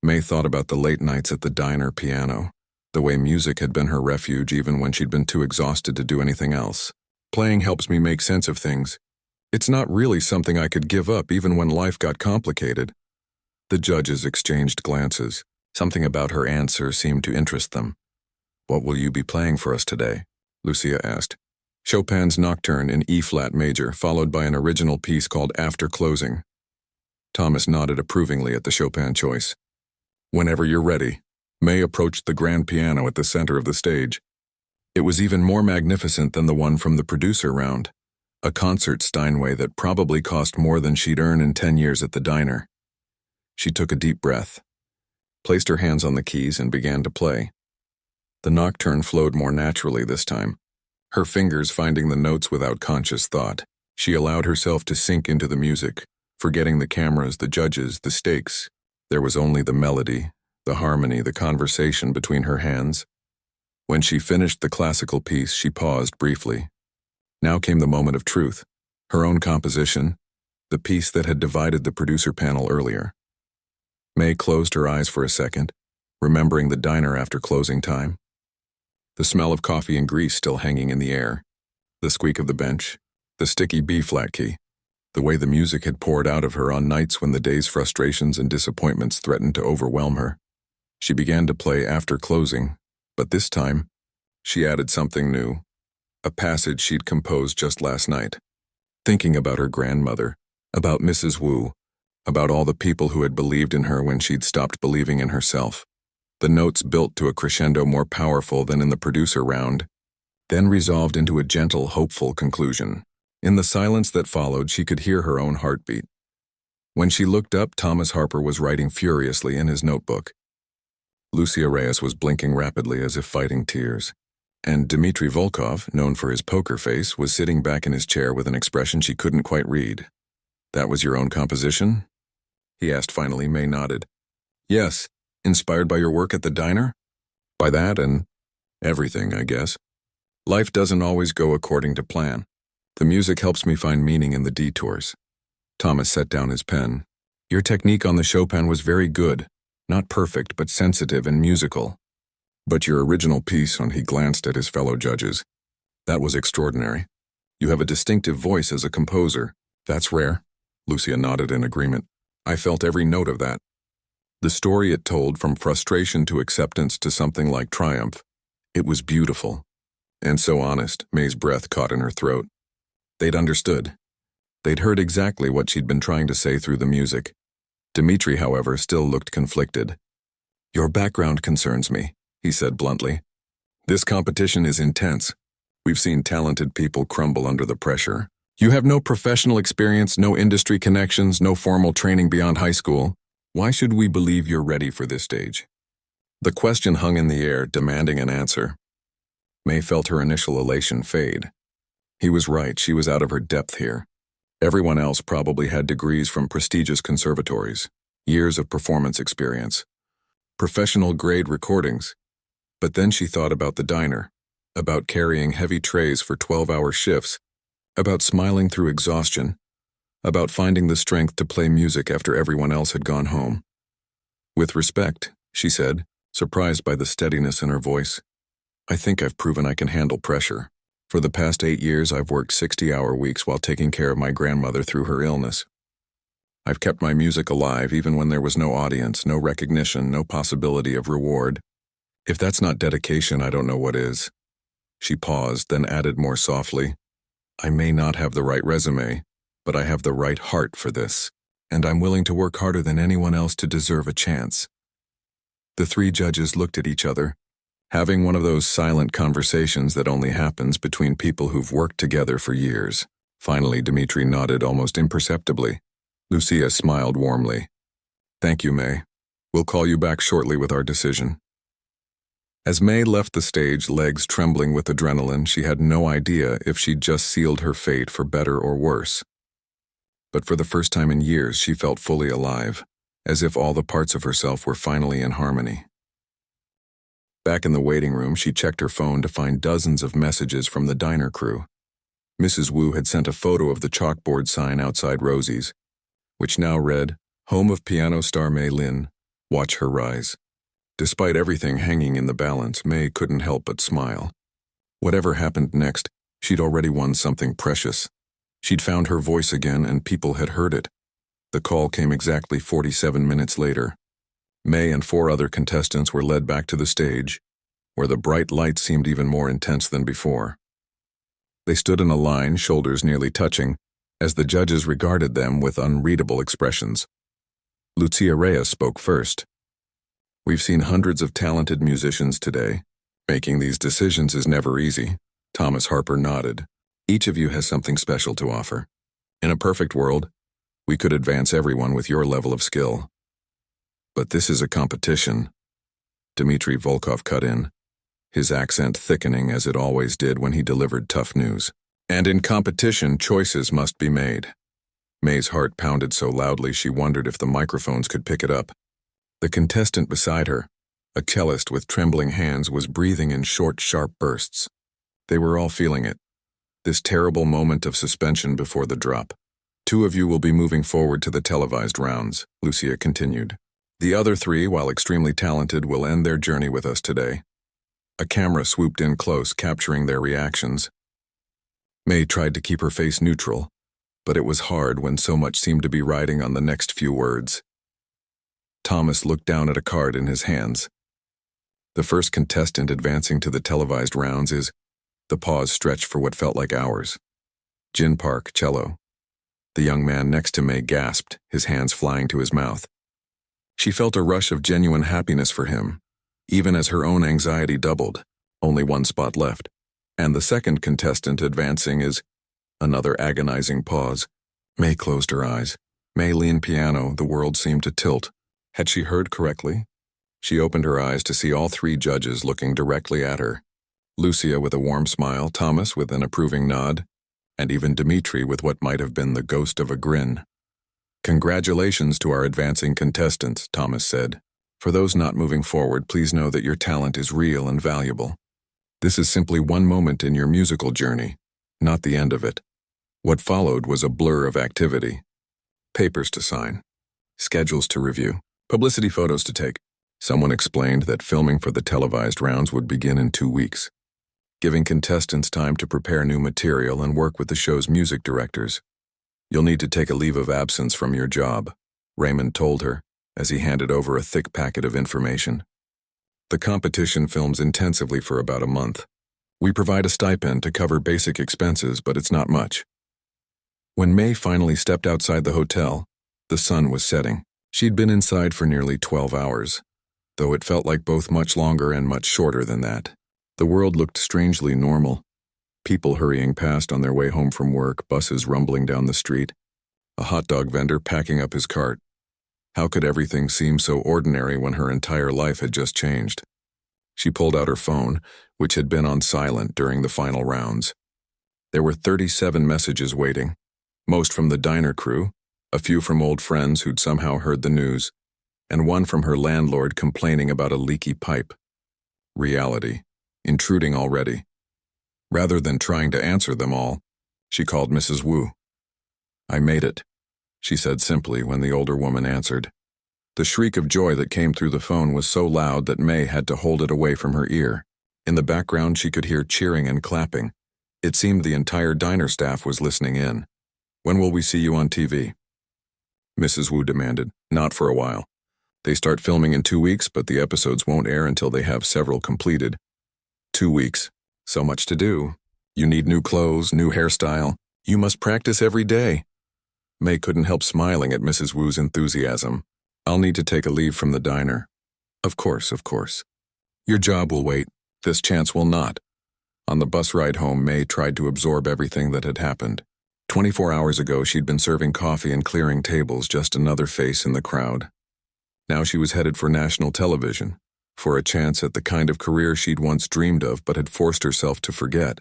May thought about the late nights at the diner piano, the way music had been her refuge even when she'd been too exhausted to do anything else. Playing helps me make sense of things. It's not really something I could give up even when life got complicated. The judges exchanged glances. Something about her answer seemed to interest them. What will you be playing for us today? Lucia asked. Chopin's Nocturne in E-flat major, followed by an original piece called After Closing. Thomas nodded approvingly at the Chopin choice. Whenever you're ready. May approached the grand piano at the center of the stage. It was even more magnificent than the one from the producer round, a concert Steinway that probably cost more than she'd earn in 10 years at the diner. She took a deep breath, placed her hands on the keys and began to play. The nocturne flowed more naturally this time, her fingers finding the notes without conscious thought. She allowed herself to sink into the music, forgetting the cameras, the judges, the stakes. There was only the melody, the harmony, the conversation between her hands. When she finished the classical piece, she paused briefly. Now came the moment of truth, her own composition, the piece that had divided the producer panel earlier. May closed her eyes for a second, remembering the diner after closing time. The smell of coffee and grease still hanging in the air, the squeak of the bench, the sticky B-flat key, the way the music had poured out of her on nights when the day's frustrations and disappointments threatened to overwhelm her. She began to play After Closing, but this time, she added something new, a passage she'd composed just last night, thinking about her grandmother, about Mrs. Wu, about all the people who had believed in her when she'd stopped believing in herself. The notes built to a crescendo more powerful than in the producer round, then resolved into a gentle, hopeful conclusion. In the silence that followed, she could hear her own heartbeat. When she looked up, Thomas Harper was writing furiously in his notebook. Lucia Reyes was blinking rapidly as if fighting tears, and Dmitry Volkov, known for his poker face, was sitting back in his chair with an expression she couldn't quite read. That was your own composition? He asked finally. May nodded. Yes. Inspired by your work at the diner? By that and everything, I guess. Life doesn't always go according to plan. The music helps me find meaning in the detours. Thomas set down his pen. Your technique on the Chopin was very good. Not perfect, but sensitive and musical. But your original piece, when he glanced at his fellow judges, that was extraordinary. You have a distinctive voice as a composer. That's rare. Lucia nodded in agreement. I felt every note of that. The story it told, from frustration to acceptance to something like triumph, it was beautiful. And so honest, May's breath caught in her throat. They'd understood. They'd heard exactly what she'd been trying to say through the music. Dmitry, however, still looked conflicted. Your background concerns me, he said bluntly. This competition is intense. We've seen talented people crumble under the pressure. You have no professional experience, no industry connections, no formal training beyond high school. Why should we believe you're ready for this stage? The question hung in the air, demanding an answer. May felt her initial elation fade. He was right, she was out of her depth here. Everyone else probably had degrees from prestigious conservatories, years of performance experience, professional grade recordings. But then she thought about the diner, about carrying heavy trays for 12-hour shifts, about smiling through exhaustion, about finding the strength to play music after everyone else had gone home. With respect, she said, surprised by the steadiness in her voice, I think I've proven I can handle pressure. For the past 8 years, I've worked 60-hour weeks while taking care of my grandmother through her illness. I've kept my music alive even when there was no audience, no recognition, no possibility of reward. If that's not dedication, I don't know what is. She paused, then added more softly, I may not have the right resume, but I have the right heart for this, and I'm willing to work harder than anyone else to deserve a chance. The three judges looked at each other, having one of those silent conversations that only happens between people who've worked together for years. Finally, Dmitry nodded almost imperceptibly. Lucia smiled warmly. Thank you, May. We'll call you back shortly with our decision. As May left the stage, legs trembling with adrenaline, she had no idea if she'd just sealed her fate for better or worse. But for the first time in years, she felt fully alive, as if all the parts of herself were finally in harmony. Back in the waiting room, she checked her phone to find dozens of messages from the diner crew. Mrs. Wu had sent a photo of the chalkboard sign outside Rosie's, which now read, "Home of piano star Mei Lin, watch her rise." Despite everything hanging in the balance, Mei couldn't help but smile. Whatever happened next, she'd already won something precious. She'd found her voice again, and people had heard it. The call came exactly 47 minutes later. Mei and 4 other contestants were led back to the stage, where the bright lights seemed even more intense than before. They stood in a line, shoulders nearly touching, as the judges regarded them with unreadable expressions. Lucia Reyes spoke first. "We've seen hundreds of talented musicians today. Making these decisions is never easy." Thomas Harper nodded. "Each of you has something special to offer. In a perfect world, we could advance everyone with your level of skill. But this is a competition." Dmitry Volkov cut in, his accent thickening as it always did when he delivered tough news. "And in competition, choices must be made." May's heart pounded so loudly she wondered if the microphones could pick it up. The contestant beside her, a cellist with trembling hands, was breathing in short, sharp bursts. They were all feeling it, this terrible moment of suspension before the drop. "2 of you will be moving forward to the televised rounds," Lucia continued. "The other 3, while extremely talented, will end their journey with us today." A camera swooped in close, capturing their reactions. May tried to keep her face neutral, but it was hard when so much seemed to be riding on the next few words. Thomas looked down at a card in his hands. "The first contestant advancing to the televised rounds is..." The pause stretched for what felt like hours. "Jin Park, cello." The young man next to May gasped, his hands flying to his mouth. She felt a rush of genuine happiness for him, even as her own anxiety doubled. Only 1 spot left. "And the second contestant advancing is..." Another agonizing pause. May closed her eyes. Mei Lin piano, the world seemed to tilt. Had she heard correctly? She opened her eyes to see all 3 judges looking directly at her. Lucia with a warm smile, Thomas with an approving nod, and even Dmitry with what might have been the ghost of a grin. "Congratulations to our advancing contestants," Thomas said. "For those not moving forward, please know that your talent is real and valuable. This is simply one moment in your musical journey, not the end of it." What followed was a blur of activity. Papers to sign, schedules to review, publicity photos to take. Someone explained that filming for the televised rounds would begin in 2 weeks, giving contestants time to prepare new material and work with the show's music directors. "You'll need to take a leave of absence from your job," Raymond told her, as he handed over a thick packet of information. "The competition films intensively for about a month. We provide a stipend to cover basic expenses, but it's not much." When May finally stepped outside the hotel, the sun was setting. She'd been inside for nearly 12 hours, though it felt like both much longer and much shorter than that. The world looked strangely normal. People hurrying past on their way home from work, buses rumbling down the street, a hot dog vendor packing up his cart. How could everything seem so ordinary when her entire life had just changed? She pulled out her phone, which had been on silent during the final rounds. There were 37 messages waiting, most from the diner crew, a few from old friends who'd somehow heard the news, and one from her landlord complaining about a leaky pipe. Reality, intruding already. Rather than trying to answer them all, she called Mrs. Wu. "I made it," she said simply when the older woman answered. The shriek of joy that came through the phone was so loud that May had to hold it away from her ear. In the background, she could hear cheering and clapping. It seemed the entire diner staff was listening in. "When will we see you on TV?" Mrs. Wu demanded. "Not for a while. They start filming in 2 weeks, but the episodes won't air until they have several completed." 2 weeks. So much to do. You need new clothes, new hairstyle. You must practice every day. May couldn't help smiling at Mrs. Wu's enthusiasm. "I'll need to take a leave from the diner." Of course. "Your job will wait. This chance will not." On the bus ride home, May tried to absorb everything that had happened. 24 hours ago, she'd been serving coffee and clearing tables, just another face in the crowd. Now she was headed for national television, for a chance at the kind of career she'd once dreamed of but had forced herself to forget.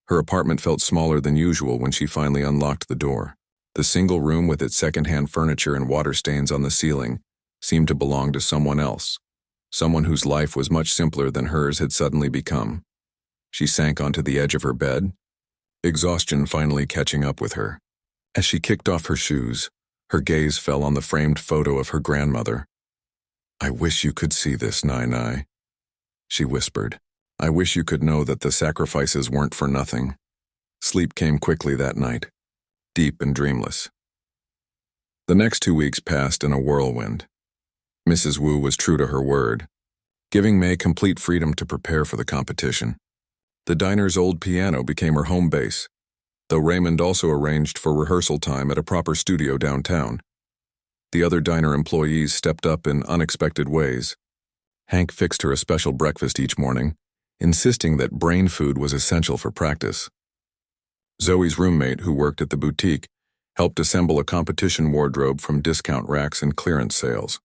Her apartment felt smaller than usual when she finally unlocked the door. The single room with its second-hand furniture and water stains on the ceiling seemed to belong to someone else, someone whose life was much simpler than hers had suddenly become. She sank onto the edge of her bed, exhaustion finally catching up with her. As she kicked off her shoes, her gaze fell on the framed photo of her grandmother. "I wish you could see this, Nai," she whispered. "I wish you could know that the sacrifices weren't for nothing." Sleep came quickly that night, deep and dreamless. The next 2 weeks passed in a whirlwind. Mrs. Wu was true to her word, giving May complete freedom to prepare for the competition. The diner's old piano became her home base, though Raymond also arranged for rehearsal time at a proper studio downtown. The other diner employees stepped up in unexpected ways. Hank fixed her a special breakfast each morning, insisting that brain food was essential for practice. Zoe's roommate, who worked at the boutique, helped assemble a competition wardrobe from discount racks and clearance sales.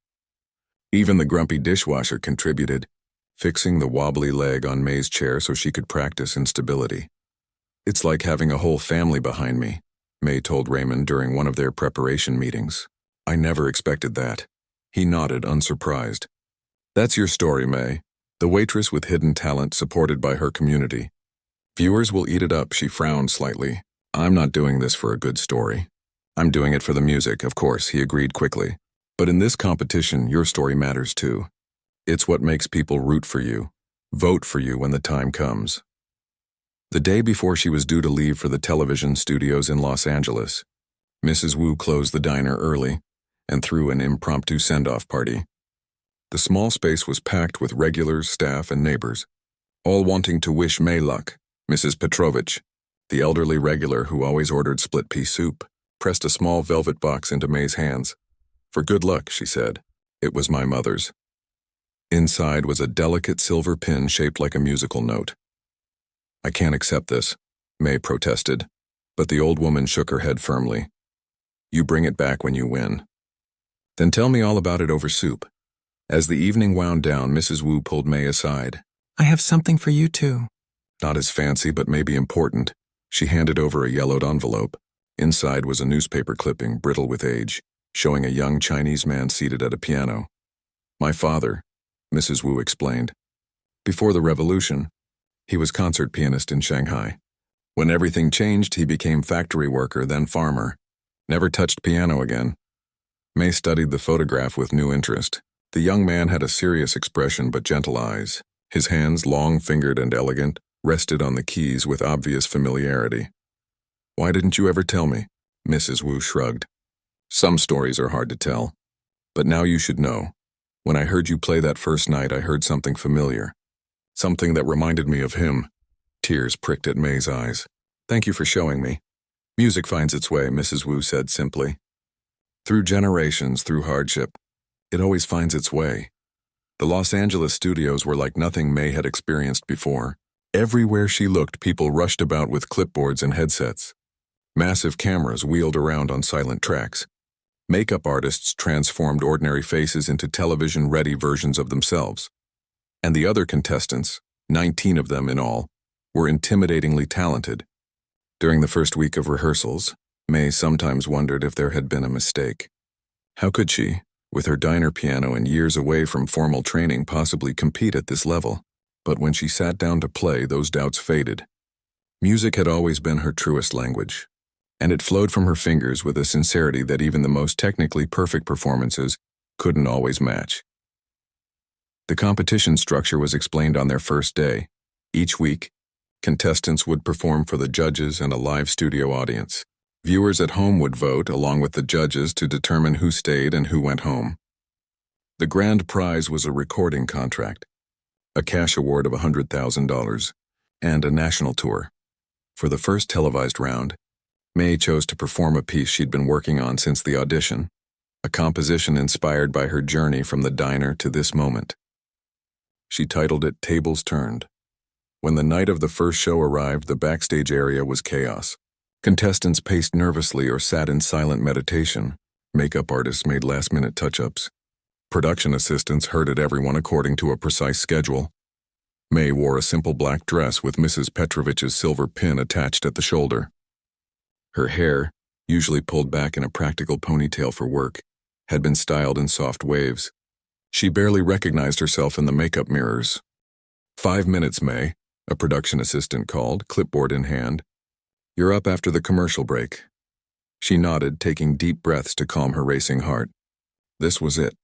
Even the grumpy dishwasher contributed, fixing the wobbly leg on May's chair so she could practice in stability. "It's like having a whole family behind me," May told Raymond during one of their preparation meetings. "I never expected that." He nodded, unsurprised. "That's your story, May. The waitress with hidden talent supported by her community. Viewers will eat it up," she frowned slightly. "I'm not doing this for a good story. I'm doing it for the music, of course," he agreed quickly. "But in this competition, your story matters too. It's what makes people root for you, vote for you when the time comes." The day before she was due to leave for the television studios in Los Angeles, Mrs. Wu closed the diner early and threw an impromptu send-off party. The small space was packed with regulars, staff, and neighbors, all wanting to wish May luck. Mrs. Petrovich, the elderly regular who always ordered split-pea soup, pressed a small velvet box into May's hands. "For good luck," she said. "It was my mother's." Inside was a delicate silver pin shaped like a musical note. "I can't accept this," May protested, but the old woman shook her head firmly. "You bring it back when you win." "Then tell me all about it over soup." As the evening wound down, Mrs. Wu pulled May aside. "I have something for you too." Not as fancy, but maybe important. She handed over a yellowed envelope. Inside was a newspaper clipping, brittle with age, showing a young Chinese man seated at a piano. "My father," Mrs. Wu explained. "Before the revolution, he was concert pianist in Shanghai. When everything changed, he became factory worker, then farmer. Never touched piano again." May studied the photograph with new interest. The young man had a serious expression but gentle eyes. His hands, long-fingered and elegant, rested on the keys with obvious familiarity. "Why didn't you ever tell me?" Mrs. Wu shrugged. "Some stories are hard to tell. But now you should know. When I heard you play that first night, I heard something familiar. Something that reminded me of him." Tears pricked at May's eyes. "Thank you for showing me." "Music finds its way," Mrs. Wu said simply. "Through generations, through hardship. It always finds its way." The Los Angeles studios were like nothing May had experienced before. Everywhere she looked, people rushed about with clipboards and headsets. Massive cameras wheeled around on silent tracks. Makeup artists transformed ordinary faces into television-ready versions of themselves. And the other contestants, 19 of them in all, were intimidatingly talented. During the first week of rehearsals, May sometimes wondered if there had been a mistake. How could she, with her diner piano and years away from formal training, possibly compete at this level? But when she sat down to play, those doubts faded. Music had always been her truest language, and it flowed from her fingers with a sincerity that even the most technically perfect performances couldn't always match. The competition structure was explained on their first day. Each week, contestants would perform for the judges and a live studio audience. Viewers at home would vote, along with the judges, to determine who stayed and who went home. The grand prize was a recording contract, a cash award of $100,000, and a national tour. For the first televised round, May chose to perform a piece she'd been working on since the audition, a composition inspired by her journey from the diner to this moment. She titled it Tables Turned. When the night of the first show arrived, the backstage area was chaos. Contestants paced nervously or sat in silent meditation. Makeup artists made last-minute touch-ups. Production assistants herded everyone according to a precise schedule. May wore a simple black dress with Mrs. Petrovich's silver pin attached at the shoulder. Her hair, usually pulled back in a practical ponytail for work, had been styled in soft waves. She barely recognized herself in the makeup mirrors. 5 minutes, May, a production assistant called, clipboard in hand. You're up after the commercial break. She nodded, taking deep breaths to calm her racing heart. This was it,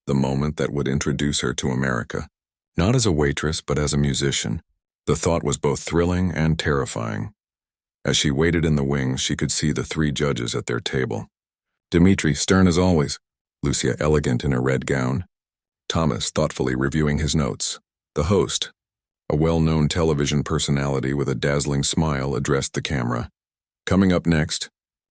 the moment that would introduce her to America. Not as a waitress, but as a musician. The thought was both thrilling and terrifying. As she waited in the wings, she could see the 3 judges at their table. Dimitri, stern as always. Lucia, elegant in a red gown. Thomas, thoughtfully reviewing his notes. The host, a well-known television personality with a dazzling smile, addressed the camera. Coming up next,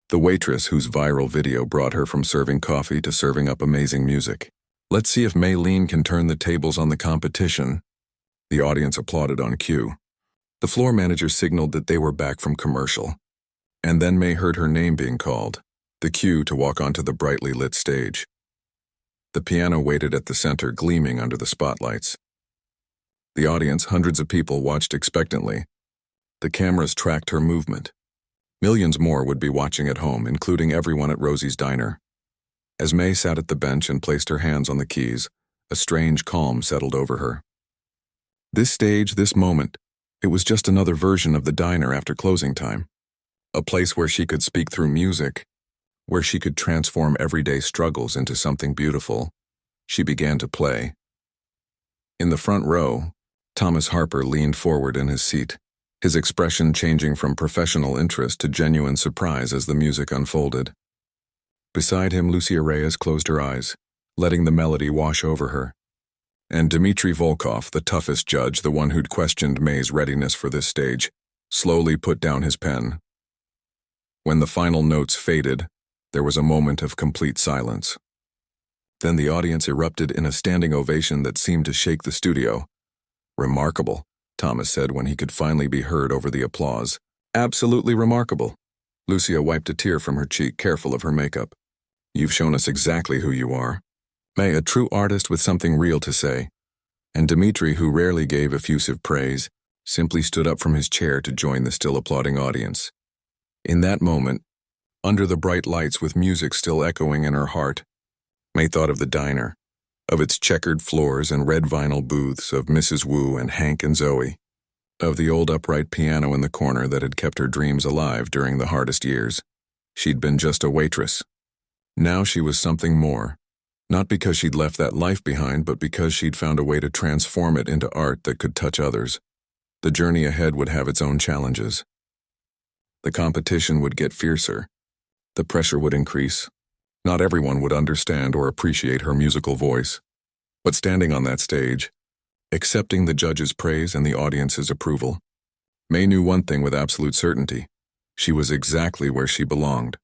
the waitress whose viral video brought her from serving coffee to serving up amazing music. Let's see if Maylene can turn the tables on the competition. The audience applauded on cue. The floor manager signaled that they were back from commercial. And then May heard her name being called, the cue to walk onto the brightly lit stage. The piano waited at the center, gleaming under the spotlights. The audience, hundreds of people, watched expectantly. The cameras tracked her movement. Millions more would be watching at home, including everyone at Rosie's Diner. As May sat at the bench and placed her hands on the keys, a strange calm settled over her. This stage, this moment, it was just another version of the diner after closing time. A place where she could speak through music, where she could transform everyday struggles into something beautiful. She began to play. In the front row, Thomas Harper leaned forward in his seat, his expression changing from professional interest to genuine surprise as the music unfolded. Beside him, Lucia Reyes closed her eyes, letting the melody wash over her. And Dmitry Volkov, the toughest judge, the one who'd questioned May's readiness for this stage, slowly put down his pen. When the final notes faded, there was a moment of complete silence. Then the audience erupted in a standing ovation that seemed to shake the studio. Remarkable, Thomas said when he could finally be heard over the applause. Absolutely remarkable. Lucia wiped a tear from her cheek, careful of her makeup. You've shown us exactly who you are. May, a true artist with something real to say. And Dmitry, who rarely gave effusive praise, simply stood up from his chair to join the still applauding audience. In that moment, under the bright lights with music still echoing in her heart, May thought of the diner, of its checkered floors and red vinyl booths, of Mrs. Wu and Hank and Zoe, of the old upright piano in the corner that had kept her dreams alive during the hardest years. She'd been just a waitress. Now she was something more, not because she'd left that life behind, but because she'd found a way to transform it into art that could touch others. The journey ahead would have its own challenges. The competition would get fiercer. The pressure would increase. Not everyone would understand or appreciate her musical voice. But standing on that stage, accepting the judges' praise and the audience's approval, May knew one thing with absolute certainty. She was exactly where she belonged.